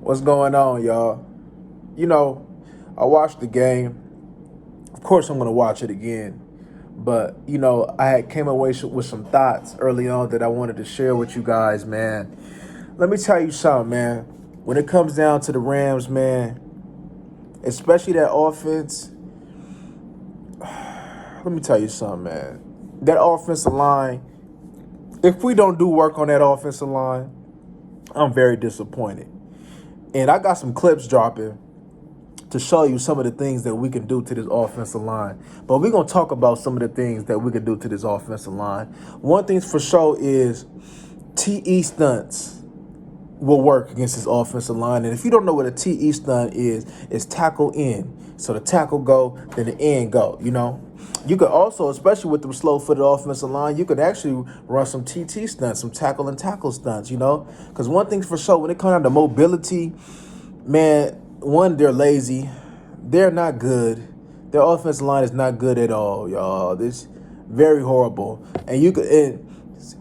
What's going on, y'all? You know, I watched the game. Of course, I'm going to watch it again. But, I had came away with some thoughts early on that I wanted to share with you guys, man. Let me tell you something, man. When it comes down to the Rams, man, especially that offense, let me tell you something, man. That offensive line, if we don't do work on that offensive line, I'm very disappointed. And I got some clips dropping to show you some of the things that we can do to this offensive line. But we're going to talk about some of the things that we can do to this offensive line. One thing for sure is TE stunts will work against this offensive line. And if you don't know what a TE stunt is, it's tackle in. So the tackle go, then the end go, You could also, especially with the slow-footed offensive line, you could actually run some TT stunts, some tackle and tackle stunts, Because one thing's for sure, when it comes down to mobility, man, one, they're lazy. They're not good. Their offensive line is not good at all, y'all. It's very horrible. And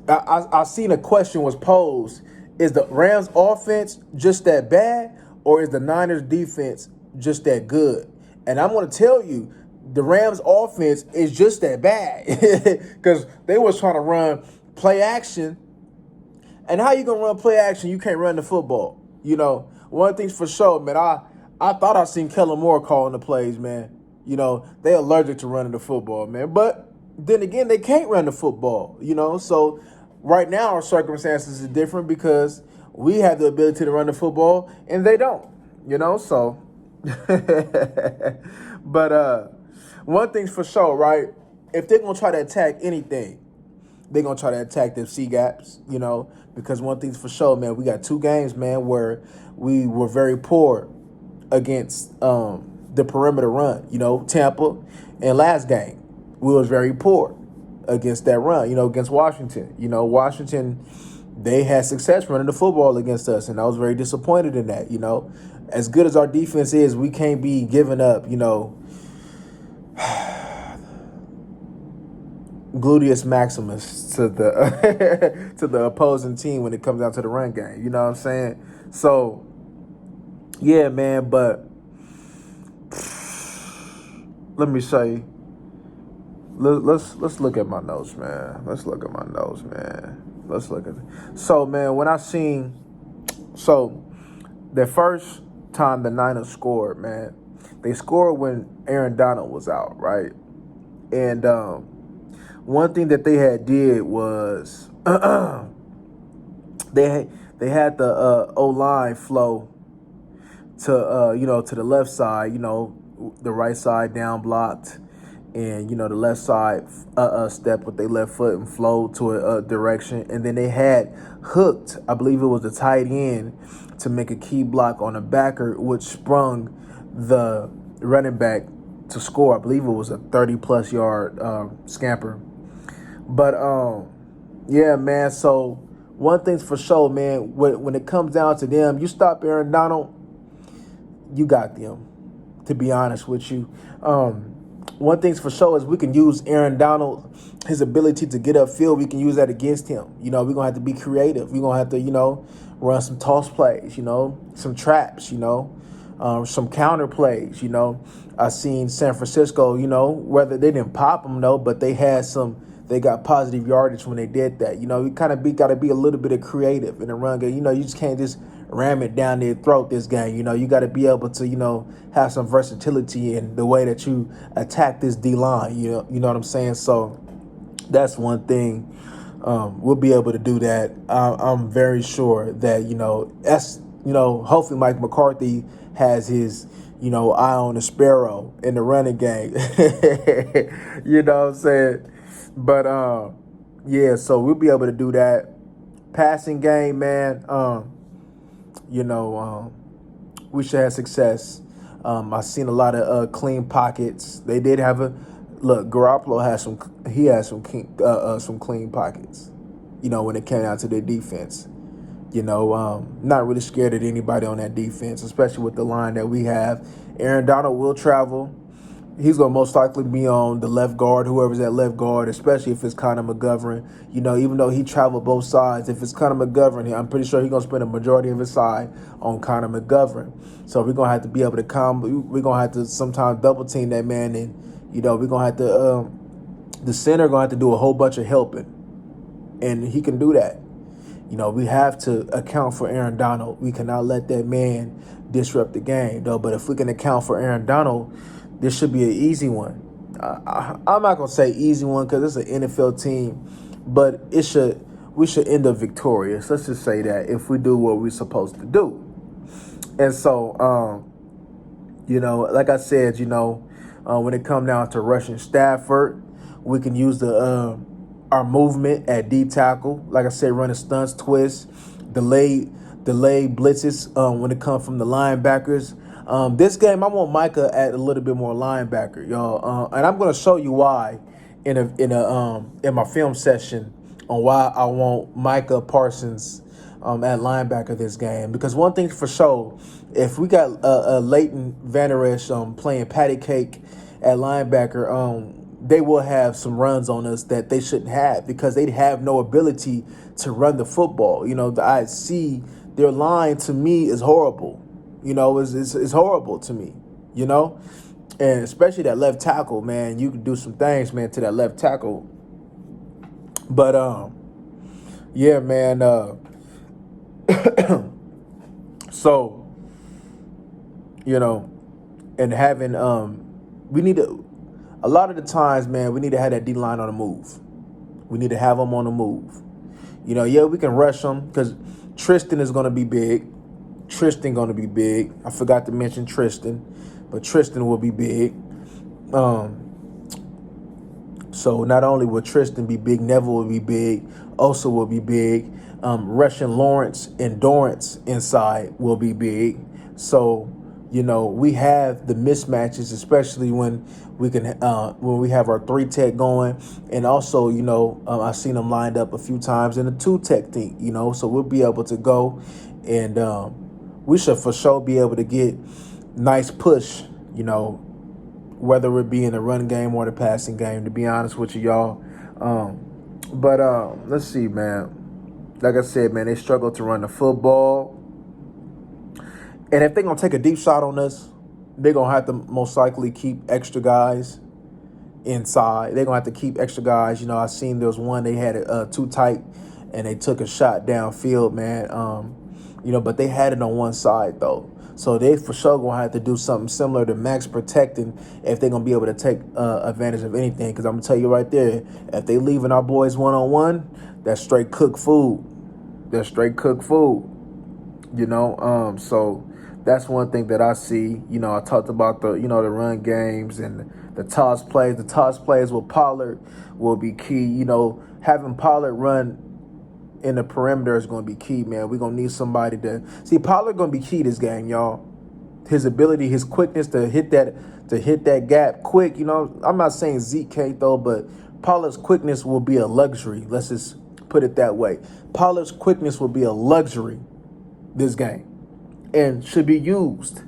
I seen a question was posed. Is the Rams offense just that bad, or is the Niners defense just that good? And I'm going to tell you, the Rams offense is just that bad because they was trying to run play action. And how you going to run play action? You can't run the football. One thing's for sure, man. I thought I seen Kellen Moore calling the plays, man. They allergic to running the football, man. But then again, they can't run the football, So right now our circumstances is different because we have the ability to run the football and they don't, So, but one thing's for sure, right? If they're gonna try to attack anything, they're going to try to attack them C-gaps, because one thing's for sure, man, we got two games, man, where we were very poor against the perimeter run, Tampa, and last game, we was very poor against that run, against Washington. Washington, they had success running the football against us, and I was very disappointed in that, As good as our defense is, we can't be giving up, gluteus maximus to the to the opposing team when it comes down to the run game. You know what I'm saying? So, yeah, man. But let me say, let's look at my notes, man. Let's look at my notes, man. Let's look at it. So, man, when I seen the first time the Niners scored, man, they scored when Aaron Donald was out, right? And one thing that they had did was they had the O-line flow to to the left side, the right side down blocked, and the left side step with their left foot and flow to a direction, and then they had hooked, I believe it was the tight end, to make a key block on a backer, which sprung the running back to score. I believe it was a 30-plus yard scamper. But, yeah, man, so one thing's for sure, man, when it comes down to them, you stop Aaron Donald, you got them, to be honest with you. One thing's for sure is we can use Aaron Donald, his ability to get upfield, we can use that against him. We're going to have to be creative. We're going to have to, run some toss plays, some traps, some counter plays, I seen San Francisco, whether they didn't pop them, but they got positive yardage when they did that. You kind of got to be a little bit of creative in the run game. You just can't just ram it down their throat this game. You got to be able to, have some versatility in the way that you attack this D-line. You know what I'm saying? So that's one thing. We'll be able to do that. I'm very sure that, that's, hopefully Mike McCarthy has his, eye on the sparrow in the running game. You know what I'm saying? But, yeah, so we'll be able to do that. Passing game, man, we should have success. I've seen a lot of clean pockets. They did have Garoppolo has some clean pockets, when it came down to their defense. Not really scared of anybody on that defense, especially with the line that we have. Aaron Donald will travel. He's gonna most likely be on the left guard, whoever's at left guard, especially if it's Connor McGovern. Even though he traveled both sides, if it's Connor McGovern, I'm pretty sure he's gonna spend a majority of his side on Connor McGovern. So we're gonna have to be able to come. We're gonna have to sometimes double team that man, and we're gonna have to. The center gonna have to do a whole bunch of helping, and he can do that. We have to account for Aaron Donald. We cannot let that man disrupt the game, though. But if we can account for Aaron Donald, this should be an easy one. I'm not gonna say easy one because it's an NFL team, but we should end up victorious. Let's just say that if we do what we're supposed to do. And so, like I said, when it comes down to rushing Stafford, we can use our movement at D tackle. Like I said, running stunts, twists, delayed blitzes when it comes from the linebackers. This game, I want Micah at a little bit more linebacker, y'all, and I'm gonna show you why in my film session on why I want Micah Parsons at linebacker this game. Because one thing for sure, if we got Leighton Vander Esch playing patty cake at linebacker, they will have some runs on us that they shouldn't have because they have no ability to run the football. I see their line to me is horrible. It's horrible to me, and especially that left tackle, man. You can do some things, man, to that left tackle. But yeah, man. So, and having we need to. A lot of the times, man, we need to have that D line on the move. We need to have them on the move. We can rush them because Tristan is going to be big. I forgot to mention Tristan, but Tristan will be big. So not only will Tristan be big, Neville will be big, Osa will be big. Russian Lawrence and Dorrance inside will be big. So, we have the mismatches, especially when we have our 3-tech going, and also, I've seen them lined up a few times in a 2-tech thing, so we'll be able to go, and we should for sure be able to get nice push, whether it be in the run game or the passing game. To be honest with you, y'all, but let's see, man. Like I said, man, they struggle to run the football. And if they're going to take a deep shot on us, they're going to have to most likely keep extra guys inside. They're going to have to keep extra guys. I seen there was one, they had it too tight, and they took a shot downfield, man. But they had it on one side, though. So they for sure going to have to do something similar to max protecting if they're going to be able to take advantage of anything. Because I'm going to tell you right there, if they leaving our boys one-on-one, that's straight cooked food. So that's one thing that I see. I talked about the run games and the toss plays. The toss plays with Pollard will be key. Having Pollard run in the perimeter is going to be key, man. We're going to need somebody to see. Pollard going to be key this game, y'all. His ability, his quickness to hit that gap quick. I'm not saying Zeke can't though, but Pollard's quickness will be a luxury. Let's just put it that way. Pollard's quickness will be a luxury this game and should be used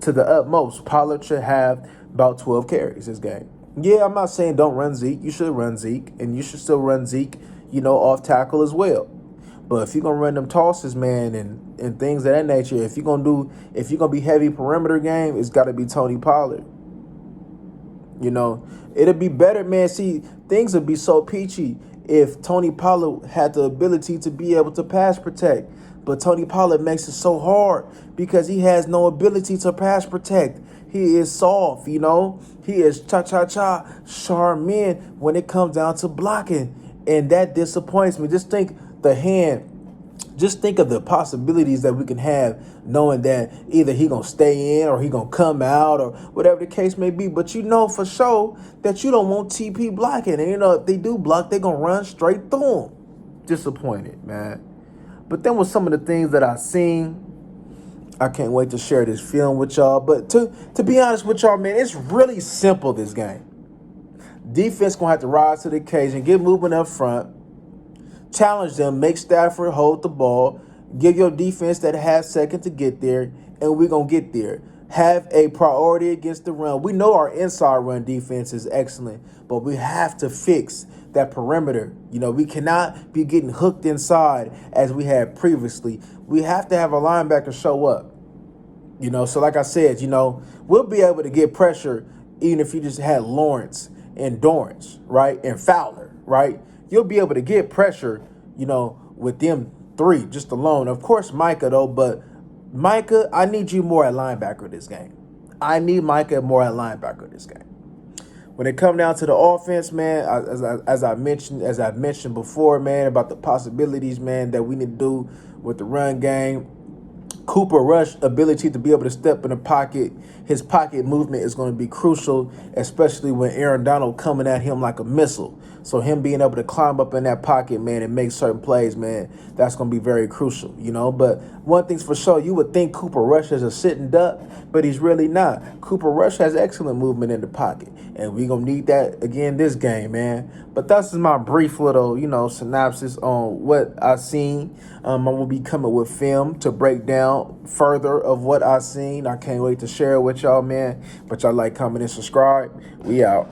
to the utmost. Pollard should have about 12 carries this game. Yeah, I'm not saying don't run Zeke. You should run Zeke, and you should still run Zeke, off tackle as well. But if you're going to run them tosses, man, and things of that nature, if you're going to be heavy perimeter game, it's got to be Tony Pollard. It'll be better, man. See, things would be so peachy if Tony Pollard had the ability to be able to pass protect. But Tony Pollard makes it so hard because he has no ability to pass protect. He is soft, He is cha-cha-cha, Charmin when it comes down to blocking. And that disappoints me. Just think of the possibilities that we can have knowing that either he going to stay in or he going to come out or whatever the case may be. But for sure that you don't want TP blocking. And, if they do block, they're going to run straight through him. Disappointed, man. But then with some of the things that I've seen, I can't wait to share this film with y'all. But to be honest with y'all, man, it's really simple, this game. Defense going to have to rise to the occasion, get moving up front, challenge them, make Stafford hold the ball, give your defense that half second to get there, and we're going to get there. have a priority against the run. We know our inside run defense is excellent, but we have to fix that perimeter. You know, we cannot be getting hooked inside as we had previously. We have to have a linebacker show up. You know, so like I said, you know, we'll be able to get pressure even if you just had Lawrence and Dorrance, right, and Fowler, right? You'll be able to get pressure, you know, with them three just alone. Of course, Micah, though, but Micah, I need you more at linebacker this game. I need Micah more at linebacker this game. When it come down to the offense, man, as I mentioned before, man, about the possibilities, man, that we need to do with the run game. Cooper Rush ability to be able to step in the pocket, his pocket movement is going to be crucial, especially when Aaron Donald coming at him like a missile. So him being able to climb up in that pocket, man, and make certain plays, man, that's going to be very crucial, you know. But one thing's for sure, you would think Cooper Rush is a sitting duck, but he's really not. Cooper Rush has excellent movement in the pocket, and we're going to need that again this game, man. But that's just my brief little, you know, synopsis on what I've seen. I will be coming with film to break down further of what I've seen. I can't wait to share it with y'all, man. But y'all like, comment, and subscribe. We out.